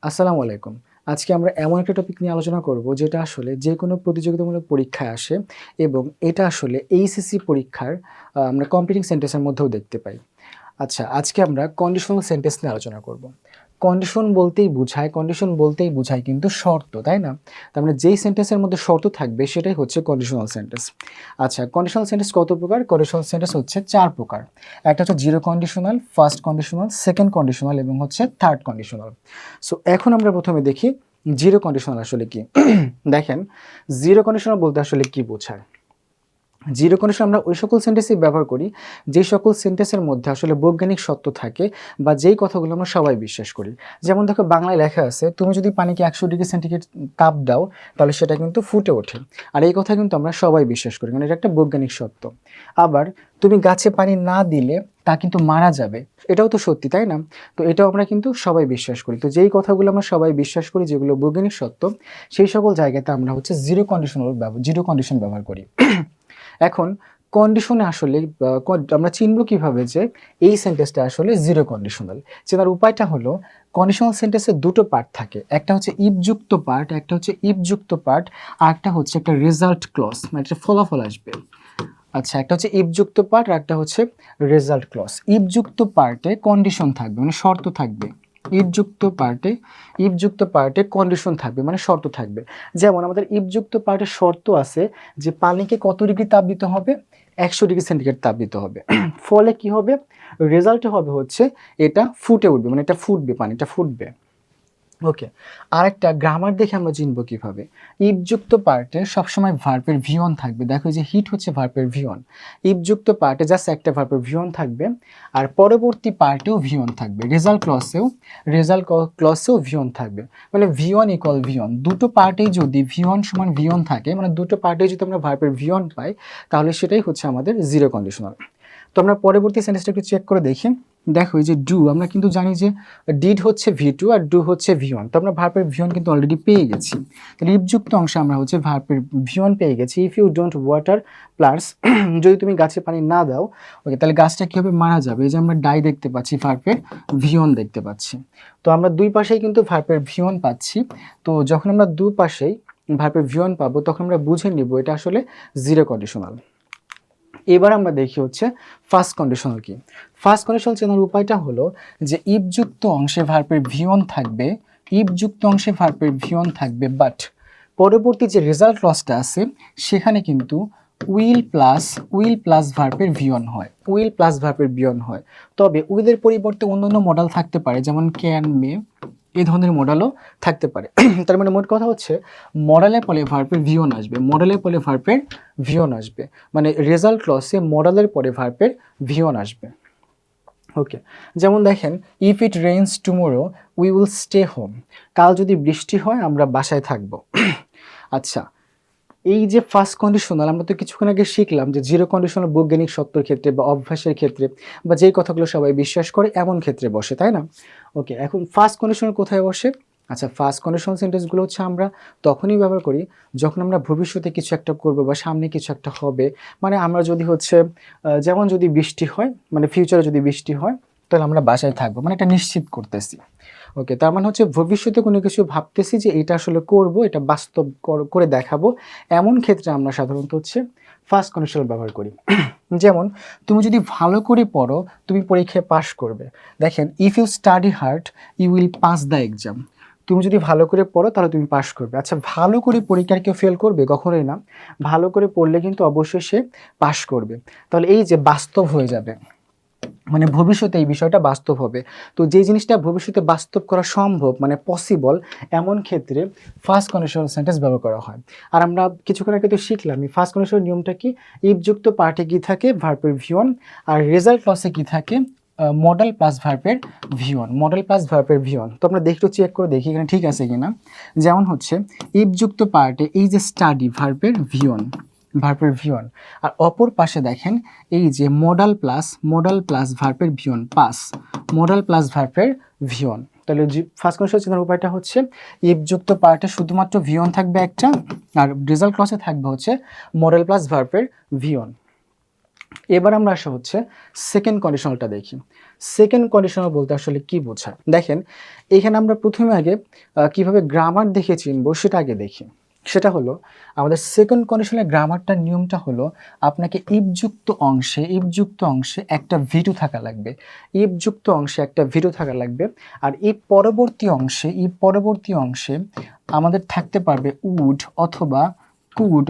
আসসালামু আলাইকুম। আজকে আমরা এমন একটা টপিক নিয়ে আলোচনা করব যেটা আসলে যেকোনো প্রতিযোগিতামূলক পরীক্ষায় আসে এবং এটা আসলে এইচএসসি পরীক্ষার আমরা কম্পিটিং সেন্টেন্সের মধ্যেও দেখতে পাই। আচ্ছা, আজকে আমরা কন্ডিশনাল সেন্টেন্স নিয়ে আলোচনা করব। কন্ডিশন বলতেই বুঝায় কিন্তু শর্ত, তাই না? তার মানে যেই সেন্টেন্সের মধ্যে শর্ত থাকবে সেটাই হচ্ছে কন্ডিশনাল সেন্টেন্স। আচ্ছা, কন্ডিশনাল সেন্টেন্স কত প্রকার? কন্ডিশনাল সেন্টেন্স হচ্ছে 4 প্রকার। একটা হচ্ছে zero conditional, first conditional, second conditional এবং হচ্ছে থার্ড কন্ডিশনাল। সো এখন আমরা প্রথমে দেখি জিরো কন্ডিশনাল আসলে কি। দেখেন, জিরো কন্ডিশনাল বলতে আসলে কি বোঝায়। জিরো কন্ডিশন আমরা ওই সকল সেন্টেন্সই ব্যবহার করি যে সকল সেন্টেন্সের মধ্যে আসলে বৈজ্ঞানিক সত্য থাকে বা যেই কথাগুলো আমরা সবাই বিশ্বাস করি। যেমন দেখো, বাংলায় লেখা আছে, তুমি যদি পানিকে 100 ডিগ্রি সেন্টিগ্রেড তাপ দাও তাহলে সেটা কিন্তু ফুটে ওঠে। আর এই কথা কিন্তু আমরা সবাই বিশ্বাস করি, কারণ এটা একটা বৈজ্ঞানিক সত্য। আবার তুমি গাছে পানি না দিলে তা কিন্তু মারা যাবে, এটাও তো সত্যি, তাই না? তো এটাও আমরা কিন্তু সবাই বিশ্বাস করি। তো যেই কথাগুলো আমরা সবাই বিশ্বাস করি, যেগুলো বৈজ্ঞানিক সত্য, সেই সকল জায়গাতে আমরা হচ্ছে জিরো কন্ডিশন ব্যবহার করি। এখন কন্ডিশনে আসলে আমরা চিনব কিভাবে যে এই সেন্টেন্সটা আসলে জিরো কন্ডিশনাল? চেনার উপায়টা হলো, কন্ডিশনাল সেন্টেন্সের দুটো পার্ট থাকে, একটা হচ্ছে ইফযুক্ত পার্ট, আর একটা হচ্ছে একটা রেজাল্ট ক্লজ, মানে একটা ফলাফল আসবে। আচ্ছা, একটা হচ্ছে ইফযুক্ত পার্ট আর একটা হচ্ছে রেজাল্ট ক্লজ। ইফযুক্ত পার্টে কন্ডিশন থাকবে, মানে শর্ত থাকবে। ইফযুক্ত পার্টে কন্ডিশন থাকবে, মানে শর্ত থাকবে। যেমন আমাদের ইফযুক্ত পার্টে শর্ত আছে যে পানিকে কত ডিগ্রি তাপ দিতে হবে? 100 ডিগ্রি সেন্টিগ্রেড তাপ দিতে হবে। ফলে কি হবে? রেজাল্টে হবে হচ্ছে এটা ফুটে উঠবে, মানে এটা ফুটবে, পানিটা ফুটবে। ওকে, আরেকটা গ্রামার দেখে আমরা চিনব কিভাবে। ইফযুক্ত পার্টে সবসময় ভার্বের ভি1 থাকবে। দেখো, যে হিট হচ্ছে ভার্বের ভি1। ইফযুক্ত পার্টে জাস্ট একটা ভার্বের ভি1 থাকবে, আর পরবর্তী পার্টেও ভি1 থাকবে। রেজাল্ট ক্লসেও ভি1 থাকবে। মানে ভি1 ইকুয়াল ভি1, দুটো পার্টেই যদি ভি1 সমান ভি1 থাকে, মানে দুটো পার্টেই যদি আমরা ভার্বের ভি1 পাই, তাহলে সেটাই হচ্ছে আমাদের জিরো কন্ডিশনাল। তো আমরা পরবর্তী সেন্টেন্সটা একটু চেক করে দেখি। দেখো, এই যে ডু, আমরা কিন্তু জানি যে ডিড হচ্ছে ভি2 আর ডু হচ্ছে ভি1। তো আমরা ভার্বের ভি1 কিন্তু অলরেডি পেয়ে গেছি। তাহলে ইফযুক্ত অংশে আমরা হচ্ছে ভার্বের ভি1 পেয়ে গেছি। If you don't water plants, যদি তুমি গাছে পানি না দাও, ওকে, তাহলে গাছটা কীভাবে মারা যাবে? এই যে আমরা ডাই দেখতে পাচ্ছি, ভার্বের ভি1 দেখতে পাচ্ছি। তো আমরা দুই পাশেই কিন্তু ভার্বের ভি1 পাচ্ছি। তো যখন আমরা দুই পাশেই ভার্বের ভি1 পাবো, তখন আমরা বুঝে নিব এটা আসলে জিরো কন্ডিশনাল। এবার আমরা দেখি হচ্ছে ফার্স্ট কন্ডিশনাল কি। ফার্স্ট কন্ডিশনাল চেনার উপায়টা হলো যে ইফযুক্ত অংশে ভার্বের ভি1 থাকবে, বাট পরবর্তী যে রেজাল্ট ক্লজটা আছে সেখানে কিন্তু উইল প্লাস ভার্বের ভি1 হয়। তবে উইলের পরিবর্তে অন্যান্য মডেল থাকতে পারে, যেমন ক্যান, মে, এই ধরনের মডেলও থাকতে পারে। তার মানে মোট কথা হচ্ছে মডেলের পরে ভার্বের ভি1 আসবে, মানে রেজাল্ট ক্লসে মডেলের পরে ভার্বের ভি1 আসবে। ওকে, যেমন দেখেন, if it rains tomorrow we will stay home, কাল যদি বৃষ্টি হয় আমরা বাসায় থাকব। আচ্ছা, এই যে ফার্স্ট কন্ডিশনাল, আমরা তো কিছুক্ষণ আগে শিখলাম যে জিরো কন্ডিশনাল বৈজ্ঞানিক সত্যের ক্ষেত্রে বা অভ্যাসের ক্ষেত্রে বা যেই কথাগুলো সবাই বিশ্বাস করে এমন ক্ষেত্রে বসে, তাই না? ওকে, এখন ফার্স্ট কন্ডিশনাল কোথায় বসে? আচ্ছা, ফার্স্ট কন্ডিশনাল সেন্টেন্সগুলো হচ্ছে আমরা তখনই ব্যবহার করি যখন আমরা ভবিষ্যতে কিছু একটা করবো বা সামনে কিছু একটা হবে। মানে আমরা যদি হচ্ছে যেমন যদি বৃষ্টি হয়, মানে ফিউচারে যদি বৃষ্টি হয়, তাহলে আমরা বাসায় থাকবো, মানে এটা নিশ্চিত করতেছি। ওকে, তার মানে হচ্ছে ভবিষ্যতে কোনো কিছু ভাবতেছি যে এটা আসলে করব, এটা বাস্তব করে দেখাবো, এমন ক্ষেত্রে আমরা সাধারণত হচ্ছে ফার্স্ট কন্ডিশনাল ব্যবহার করি। যেমন, তুমি যদি ভালো করে পড়ো তুমি পরীক্ষায় পাশ করবে। দেখেন, if you study hard you will pass the exam. তুমি যদি ভালো করে পড়ো তাহলে তুমি পাশ করবে। আচ্ছা, ভালো করে পরীক্ষার কেউ ফেল করবে? কখনোই না। ভালো করে পড়লে কিন্তু অবশ্যই সে পাশ করবে। তাহলে এই যে বাস্তব হয়ে যাবে, মানে ভবিষ্যতে এই বিষয়টা বাস্তব হবে। তো যে জিনিসটা ভবিষ্যতে বাস্তব করা সম্ভব, মানে পসিবল, এমন ক্ষেত্রে ফার্স্ট কন্ডিশনাল সেন্টেন্স ব্যবহার করা হয়। আর আমরা কিছুক্ষণ আগে তো শিখলাম এই ফার্স্ট কন্ডিশনাল নিয়মটা কি। ইফযুক্ত পার্টে কি থাকে? ভার্বের ভি1, আর রেজাল্ট ক্লসে কি থাকে? মডেল প্লাস ভার্বের ভি1। তো আমরা একটু চেক করে দেখি এখানে ঠিক আছে কিনা। যেমন হচ্ছে ইফযুক্ত পার্টে এই যে স্টাডি ভার্বের ভি1, আর অপর পাশে দেখেন এই যে মডেল প্লাস ভার্বের ভি1, তাহলে ফার্স্ট কন্ডিশনাল চেনার উপায়টা হচ্ছে ইফযুক্ত পার্টে শুধুমাত্র ভি1 থাকবে একটা, আর রেজাল্ট ক্লসে থাকবে হচ্ছে মডেল প্লাস ভার্বের ভি1। এবার আমরা আসা হচ্ছে সেকেন্ড কন্ডিশনালটা দেখি। সেকেন্ড কন্ডিশনাল বলতে আসলে কি বোঝায়? দেখেন এখানে আমরা প্রথমে আগে কিভাবে গ্রামার দেখে চিনবো সেটা আগে দেখি। সেটা হলো আমাদের সেকেন্ড কন্ডিশনের গ্রামারটার নিয়মটা হলো আপনাকে ইফযুক্ত অংশে একটা ভিটু থাকা লাগবে। ইফযুক্ত অংশে একটা ভিটু থাকা লাগবে। আর এই পরবর্তী অংশে আমাদের থাকতে পারবে কুড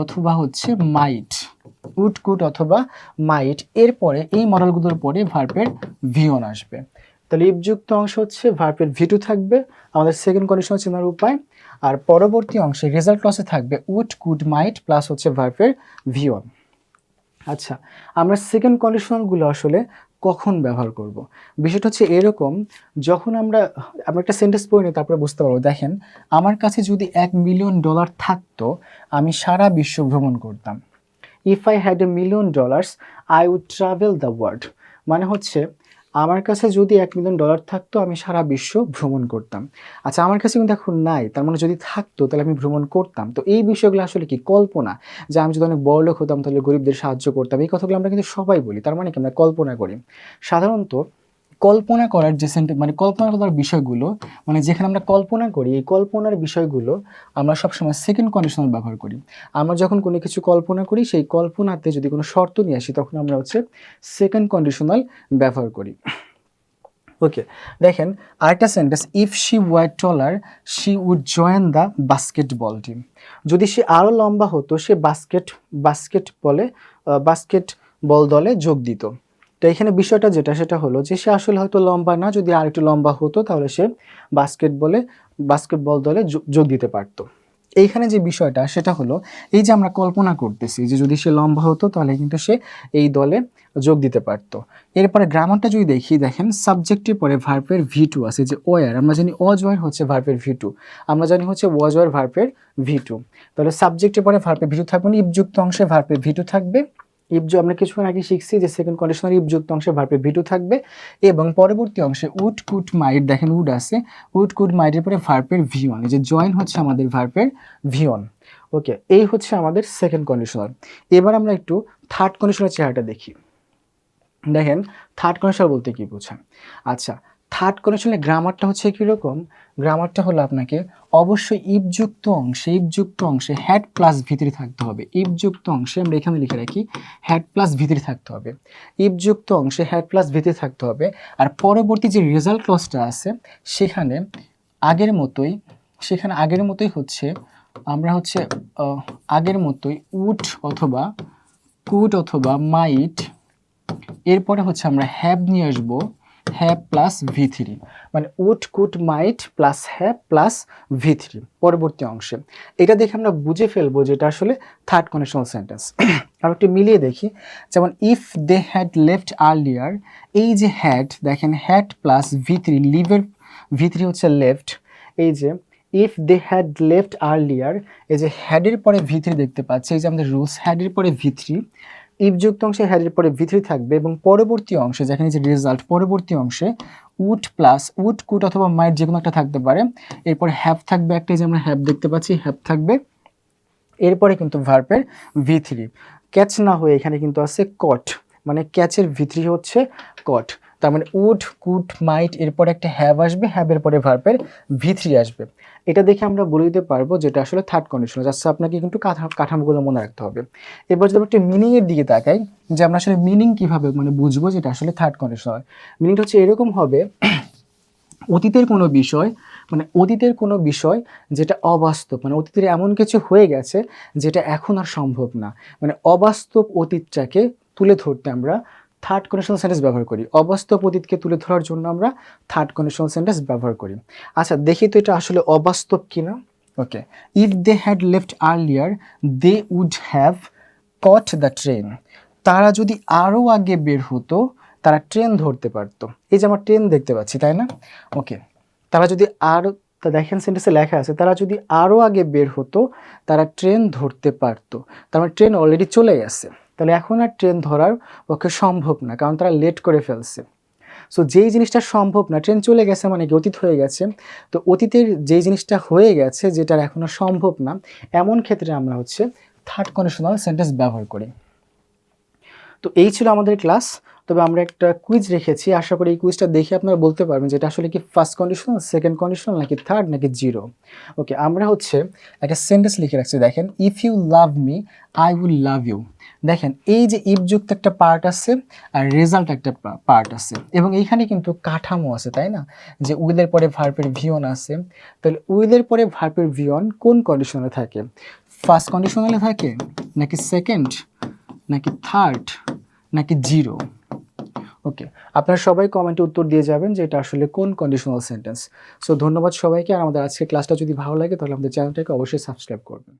অথবা হচ্ছে মাইট। কুড অথবা মাইট। এরপরে এই মডেলগুলোর পরে ভার্বের ভিওন আসবে। তাহলে ইফযুক্ত অংশ হচ্ছে ভার্বের ভিটু থাকবে আমাদের সেকেন্ড কন্ডিশন চেনার উপায়। আর পরবর্তী অংশে রেজাল্ট ক্লসে থাকবে কুড মাইট প্লাস হচ্ছে ভার্বের ভিওন। আচ্ছা, আমরা সেকেন্ড কন্ডিশনালগুলো আসলে কখন ব্যবহার করব? বিষয়টা হচ্ছে এরকম, যখন আমরা একটা সেন্টেন্স পড়ে নিই তারপরে বুঝতে পারবো। দেখেন আমার কাছে যদি $1,000,000 থাকতো আমি সারা বিশ্ব ভ্রমণ করতাম। If I had $1,000,000 I would travel the world. মানে হচ্ছে আমার কাছে যদি $1,000,000 থাকতো আমি সারা বিশ্ব ভ্রমণ করতাম। আচ্ছা, আমার কাছে কিন্তু এখন নাই, তার মানে যদি থাকতো তাহলে আমি ভ্রমণ করতাম। তো এই বিষয়গুলো আসলে কি কল্পনা, যে আমি যদি অনেক বড়লোক হতাম তাহলে গরিবদের সাহায্য করতাম, এই কথাগুলো আমরা কিন্তু সবাই বলি। তার মানে কি আমরা কল্পনা করি। সাধারণত কল্পনা করার যে কল্পনা করার বিষয়গুলো, মানে যেখানে আমরা কল্পনা করি, এই কল্পনার বিষয়গুলো আমরা সবসময় সেকেন্ড কন্ডিশনাল ব্যবহার করি। আমরা যখন কোনো কিছু কল্পনা করি সেই কল্পনাতে যদি কোনো শর্ত নিয়ে আসি তখন আমরা হচ্ছে সেকেন্ড কন্ডিশনাল ব্যবহার করি। ওকে, দেখেন আরেকটা sentence, if she were taller she would join the basketball team. যদি সে আরও লম্বা হতো সে বাস্কেটবল দলে যোগ দিত। তো এখানে বিষয়টা সেটা হলো যে সে আসলে হয়তো লম্বা না, যদি আর একটু লম্বা হতো তাহলে সে বাস্কেটবল দলে যোগ দিতে পারতো। এইখানে যে বিষয়টা সেটা হলো এই যে আমরা কল্পনা করতেছি যে যদি সে লম্বা হতো তাহলে কিন্তু সে এই দলে যোগ দিতে পারতো। এরপরে গ্রামারটা যদি দেখি, দেখেন সাবজেক্টের পরে ভার্বের ভি2 আছে, যে ওয়ার আমরা জানি ওয়ার হচ্ছে ভার্বের ভি2, আমরা জানি হচ্ছে ওয়ার ভার্বের ভি2। তাহলে সাবজেক্টের পরে ভার্বের ভি2 থাকবে না, ইফযুক্ত অংশে ভার্বের ভি2 থাকবে। আমরা কিছুক্ষণ আগে শিখছি যে সেকেন্ড কন্ডিশনাল ইফযুক্ত অংশে ভার্বের ভি2 থাকবে এবং পরবর্তী অংশে উড কুড মাইট, দেখেন উড আছে, উড কুড মাইটের পরে ভার্বের ভি1, যে জয়েন হচ্ছে আমাদের ভার্বের ভি1। ওকে, এই হচ্ছে আমাদের সেকেন্ড কন্ডিশনাল। এবার আমরা একটু থার্ড কন্ডিশনাল চেহারাটা দেখি। দেখেন থার্ড কন্ডিশনাল বলতে কি বোঝায়? আচ্ছা, থার্ড কন্ডিশনালের গ্রামারটা হচ্ছে কীরকম? গ্রামারটা হলো আপনাকে অবশ্যই ইফযুক্ত অংশে হ্যাড প্লাস ভিতরি থাকতে হবে। ইফযুক্ত অংশে আমরা এখানে লিখে রাখি হ্যাড প্লাস ভিতরি থাকতে হবে। ইফযুক্ত অংশে হ্যাড প্লাস ভিতরি থাকতে হবে। আর পরবর্তী যে রেজাল্ট ক্লজটা আছে সেখানে আগের মতোই হচ্ছে আমরা হচ্ছে আগের মতোই কুড অথবা মাইট, এরপরে হচ্ছে আমরা হ্যাভ নিয়ে আসবো, হ্যাভ প্লাস ভি3, মানে could might plus have plus ভি3 পরবর্তী অংশে। এটা দেখে আমরা বুঝে ফেলবো যে এটা আসলে থার্ড কন্ডিশনাল সেন্টেন্স। আর একটু মিলিয়ে দেখি, যেমন if they had left earlier, এই যে হ্যাড, দেখেন হ্যাড প্লাস ভি3, লিভের ভি3 হচ্ছে লেফট। এই যে if they had left earlier, এই যে হ্যাডের পরে ভি3 দেখতে পাচ্ছি, এই যে আমাদের রুলস, হ্যাডের পরে ভি3, ইফযুক্ত অংশে হ্যাডের পরে ভি3 থাকবে এবং পরবর্তী অংশে যেখানে যে রেজাল্ট, পরবর্তী অংশে কুড অথবা মাইট যে কোনো একটা থাকতে পারে। এরপরে হ্যাভ থাকবে একটা, যে আমরা হ্যাভ দেখতে পাচ্ছি, হ্যাভ থাকবে। এরপরে কিন্তু ভার্বের ভি3, ক্যাচ না হয়ে এখানে কিন্তু আছে কট, মানে ক্যাচের ভি3 হচ্ছে কট। তার মানে কুড মাইট, এরপরে একটা হ্যাভ আসবে, হ্যাভের পরে ভার্বের ভি3 আসবে। এটা দেখে আমরা বলে দিতে পারবো যেটা আসলে থার্ড কন্ডিশন। জাস্ট আপনাকে কিন্তু কাঠামোগুলো মনে রাখতে হবে। এবার যদি আমরা একটা মিনিংয়ের দিকে তাকাই, যে আমরা আসলে মিনিং কীভাবে বুঝবো যেটা আসলে থার্ড কন্ডিশন হয়। মিনিংটা হচ্ছে এরকম হবে, অতীতের কোনো বিষয় যেটা অবাস্তব, মানে অতীতের এমন কিছু হয়ে গেছে যেটা এখন আর সম্ভব না, মানে অবাস্তব অতীতটাকে তুলে ধরতে আমরা থার্ড কন্ডিশনাল সেন্টেন্স ব্যবহার করি। অবাস্তব অতীতকে তুলে ধরার জন্য আমরা থার্ড কন্ডিশনাল সেন্টেন্স ব্যবহার করি। আচ্ছা, দেখি তো এটা আসলে অবাস্তব কিনা। Okay, if they had left earlier they would have caught the train. তারা যদি আরও আগে বের হতো তারা ট্রেন ধরতে পারতো। এই যে আমরা ট্রেন দেখতে পাচ্ছি, তাই না? ওকে, তারা যদি দেখেন সেন্টেন্সে লেখা আছে তারা যদি আরও আগে বের হতো তারা ট্রেন ধরতে পারতো। তার মানে ট্রেন অলরেডি চলে গেছে, তাহলে এখন আর ট্রেন ধরার পক্ষে সম্ভব না, কারণ তারা লেট করে ফেলছে। সো যেই জিনিসটা সম্ভব না, ট্রেন চলে গেছে মানে কি অতীত হয়ে গেছে, তো অতীতের যেই জিনিসটা হয়ে গেছে যেটার এখন আর সম্ভব না, এমন ক্ষেত্রে আমরা হচ্ছে থার্ড কন্ডিশনাল সেন্টেন্স ব্যবহার করি। তো এই ছিল আমাদের ক্লাস। তবে আমরা একটা কুইজ রেখেছি, আশা করি এই কুইজটা দেখে আপনারা বলতে পারবেন যে এটা আসলে কি ফার্স্ট কন্ডিশনাল, সেকেন্ড কন্ডিশনাল, নাকি থার্ড, নাকি জিরো। ওকে, আমরা হচ্ছে একটা সেন্টেন্স লিখে রাখছি, দেখেন, if you love me I will love you. দেখেন এই যে ইফযুক্ত একটা পার্ট আছে আর রেজাল্ট একটা পার্ট আছে, এবং এইখানে কিন্তু কাঠামো আছে, তাই না, যে উইলের পরে ভার্বের ভিয়ন আছে। তাহলে উইলের পরে ভার্বের ভিয়ন কোন কন্ডিশনে থাকে? ফার্স্ট কন্ডিশনালে থাকে, নাকি সেকেন্ড, নাকি থার্ড, নাকি জিরো? ওকে, আপনারা সবাই কমেন্টে উত্তর দিয়ে যাবেন যে এটা আসলে কোন কন্ডিশনাল সেন্টেন্স। সো ধন্যবাদ সবাইকে। আর আমাদের আজকের ক্লাসটা যদি ভালো লাগে তাহলে আমাদের চ্যানেলটাকে অবশ্যই সাবস্ক্রাইব করবেন।